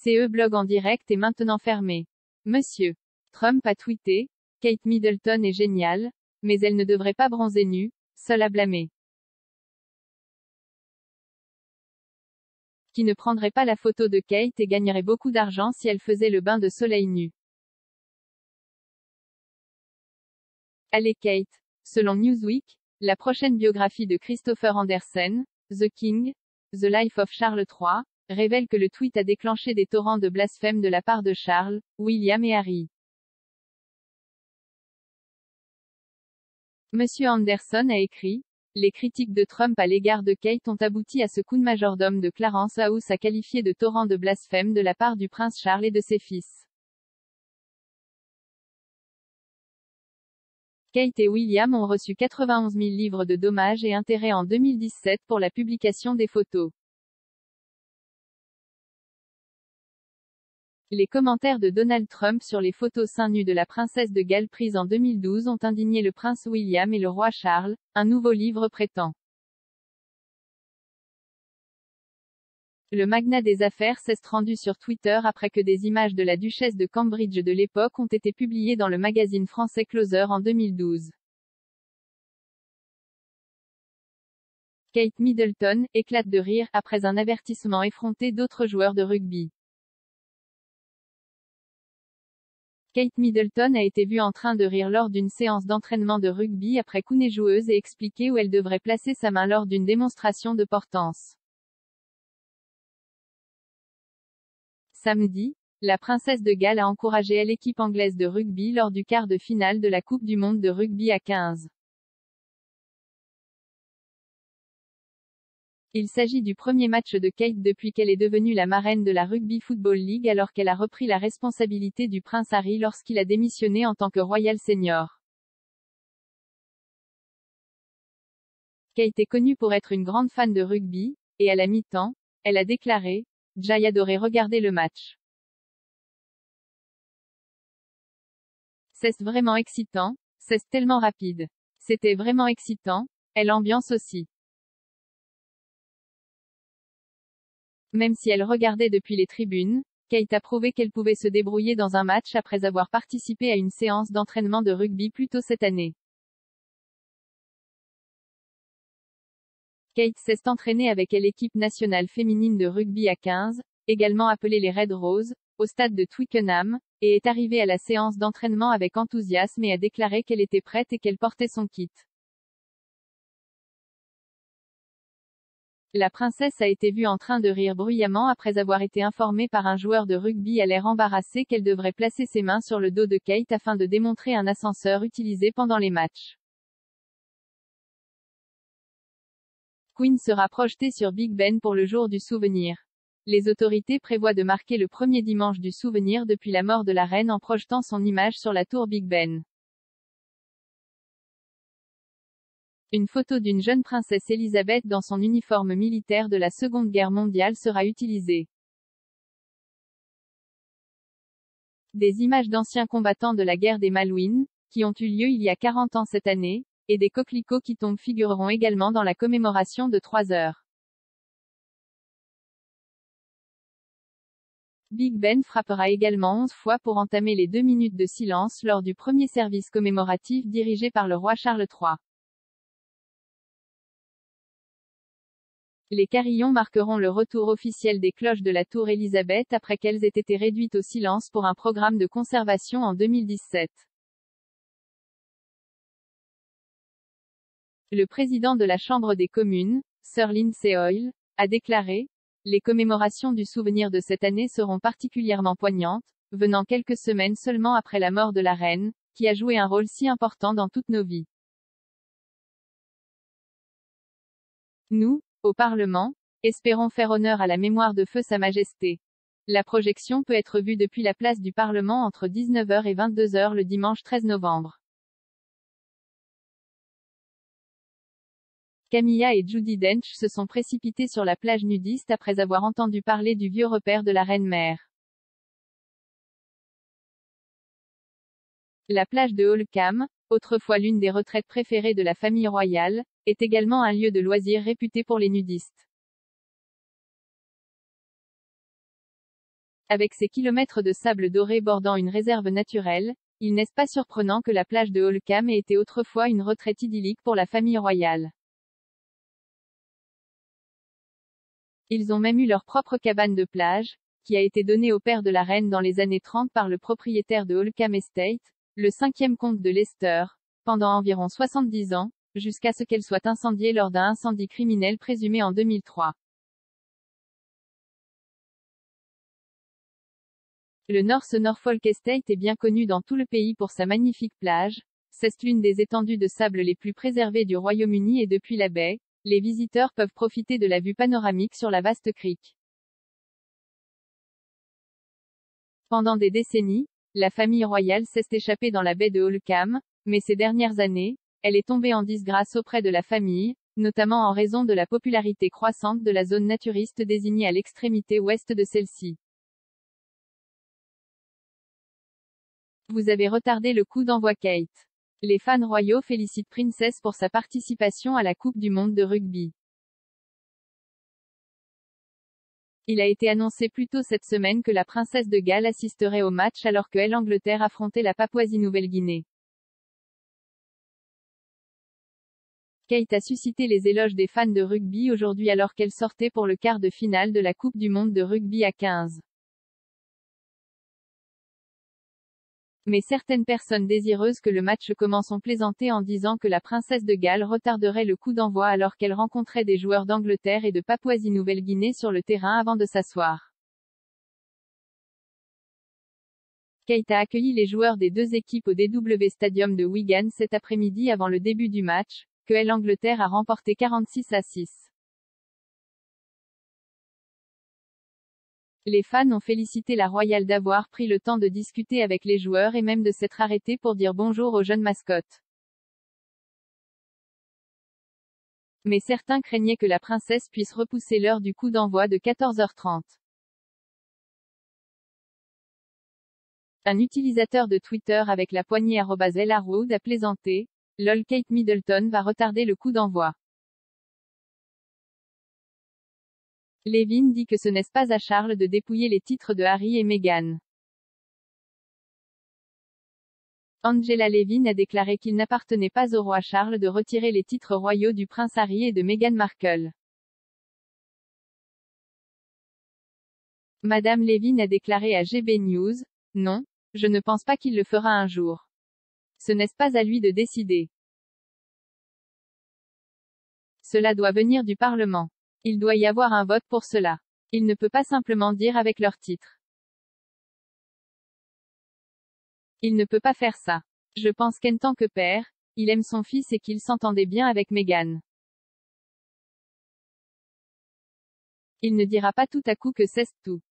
CE blog en direct est maintenant fermé. Monsieur Trump a tweeté: Kate Middleton est géniale, mais elle ne devrait pas bronzer nue, seule à blâmer. Qui ne prendrait pas la photo de Kate et gagnerait beaucoup d'argent si elle faisait le bain de soleil nu. Allez Kate. Selon Newsweek, la prochaine biographie de Christopher Anderson, The King, The Life of Charles III, révèle que le tweet a déclenché des torrents de blasphème de la part de Charles, William et Harry. Monsieur Anderson a écrit: les critiques de Trump à l'égard de Kate ont abouti à ce coup de majordome de Clarence House a qualifié de torrent de blasphème de la part du prince Charles et de ses fils. Kate et William ont reçu 91 000 livres de dommages et intérêts en 2017 pour la publication des photos. Les commentaires de Donald Trump sur les photos seins nus de la princesse de Galles prises en 2012 ont indigné le prince William et le roi Charles, un nouveau livre prétend. Le magnat des affaires s'est rendu sur Twitter après que des images de la duchesse de Cambridge de l'époque ont été publiées dans le magazine français Closer en 2012. Kate Middleton éclate de rire après un avertissement effronté d'autres joueurs de rugby. Kate Middleton a été vue en train de rire lors d'une séance d'entraînement de rugby après qu'une joueuse ait expliqué où elle devrait placer sa main lors d'une démonstration de portance. Samedi, la princesse de Galles a encouragé l'équipe anglaise de rugby lors du quart de finale de la Coupe du monde de rugby à 15. Il s'agit du premier match de Kate depuis qu'elle est devenue la marraine de la Rugby Football League alors qu'elle a repris la responsabilité du prince Harry lorsqu'il a démissionné en tant que Royal Senior. Kate est connue pour être une grande fan de rugby, et à la mi-temps, elle a déclaré: J'ai adoré regarder le match. C'est vraiment excitant, c'est tellement rapide. C'était vraiment excitant, et l'ambiance aussi. Même si elle regardait depuis les tribunes, Kate a prouvé qu'elle pouvait se débrouiller dans un match après avoir participé à une séance d'entraînement de rugby plus tôt cette année. Kate s'est entraînée avec l'équipe nationale féminine de rugby à 15, également appelée les Red Roses, au stade de Twickenham, et est arrivée à la séance d'entraînement avec enthousiasme et a déclaré qu'elle était prête et qu'elle portait son kit. La princesse a été vue en train de rire bruyamment après avoir été informée par un joueur de rugby à l'air embarrassé qu'elle devrait placer ses mains sur le dos de Kate afin de démontrer un ascenseur utilisé pendant les matchs. Queen sera projetée sur Big Ben pour le jour du souvenir. Les autorités prévoient de marquer le premier dimanche du souvenir depuis la mort de la reine en projetant son image sur la tour Big Ben. Une photo d'une jeune princesse Elisabeth dans son uniforme militaire de la Seconde Guerre mondiale sera utilisée. Des images d'anciens combattants de la guerre des Malouines, qui ont eu lieu il y a 40 ans cette année, et des coquelicots qui tombent figureront également dans la commémoration de 3 heures. Big Ben frappera également 11 fois pour entamer les 2 minutes de silence lors du premier service commémoratif dirigé par le roi Charles III. Les carillons marqueront le retour officiel des cloches de la tour Elisabeth après qu'elles aient été réduites au silence pour un programme de conservation en 2017. Le président de la Chambre des communes, Sir Lindsay Hoyle, a déclaré: les commémorations du souvenir de cette année seront particulièrement poignantes, venant quelques semaines seulement après la mort de la reine, qui a joué un rôle si important dans toutes nos vies. Nous, au Parlement, espérons faire honneur à la mémoire de feu Sa Majesté. La projection peut être vue depuis la place du Parlement entre 19h et 22h le dimanche 13 novembre. Camilla et Judi Dench se sont précipités sur la plage nudiste après avoir entendu parler du vieux repère de la reine-mère. La plage de Holkham, autrefois l'une des retraites préférées de la famille royale, est également un lieu de loisirs réputé pour les nudistes. Avec ses kilomètres de sable doré bordant une réserve naturelle, il n'est pas surprenant que la plage de Holkham ait été autrefois une retraite idyllique pour la famille royale. Ils ont même eu leur propre cabane de plage, qui a été donnée au père de la reine dans les années 30 par le propriétaire de Holkham Estate, le 5e comte de Leicester, pendant environ 70 ans, jusqu'à ce qu'elle soit incendiée lors d'un incendie criminel présumé en 2003. Le North Norfolk Estate est bien connu dans tout le pays pour sa magnifique plage. C'est l'une des étendues de sable les plus préservées du Royaume-Uni et depuis la baie, les visiteurs peuvent profiter de la vue panoramique sur la vaste crique. Pendant des décennies, la famille royale s'est échappée dans la baie de Holkham, mais ces dernières années, elle est tombée en disgrâce auprès de la famille, notamment en raison de la popularité croissante de la zone naturiste désignée à l'extrémité ouest de celle-ci. Vous avez retardé le coup d'envoi Kate. Les fans royaux félicitent Princess pour sa participation à la Coupe du monde de rugby. Il a été annoncé plus tôt cette semaine que la princesse de Galles assisterait au match alors que l'Angleterre affrontait la Papouasie-Nouvelle-Guinée. Kate a suscité les éloges des fans de rugby aujourd'hui alors qu'elle sortait pour le quart de finale de la Coupe du monde de rugby à 15. Mais certaines personnes désireuses que le match commence ont plaisanté en disant que la princesse de Galles retarderait le coup d'envoi alors qu'elle rencontrait des joueurs d'Angleterre et de Papouasie-Nouvelle-Guinée sur le terrain avant de s'asseoir. Kate a accueilli les joueurs des deux équipes au DW Stadium de Wigan cet après-midi avant le début du match, que l'Angleterre a remporté 46-6. Les fans ont félicité la royale d'avoir pris le temps de discuter avec les joueurs et même de s'être arrêtés pour dire bonjour aux jeunes mascottes. Mais certains craignaient que la princesse puisse repousser l'heure du coup d'envoi de 14h30. Un utilisateur de Twitter avec la poignée @LRwood a plaisanté. Lol, Kate Middleton va retarder le coup d'envoi. Levin dit que ce n'est pas à Charles de dépouiller les titres de Harry et Meghan. Angela Levin a déclaré qu'il n'appartenait pas au roi Charles de retirer les titres royaux du prince Harry et de Meghan Markle. Madame Levin a déclaré à GB News, « Non, je ne pense pas qu'il le fera un jour. Ce n'est pas à lui de décider. Cela doit venir du Parlement. Il doit y avoir un vote pour cela. Il ne peut pas simplement dire avec leur titre. Il ne peut pas faire ça. Je pense qu'en tant que père, il aime son fils et qu'il s'entendait bien avec Meghan. Il ne dira pas tout à coup que c'est tout.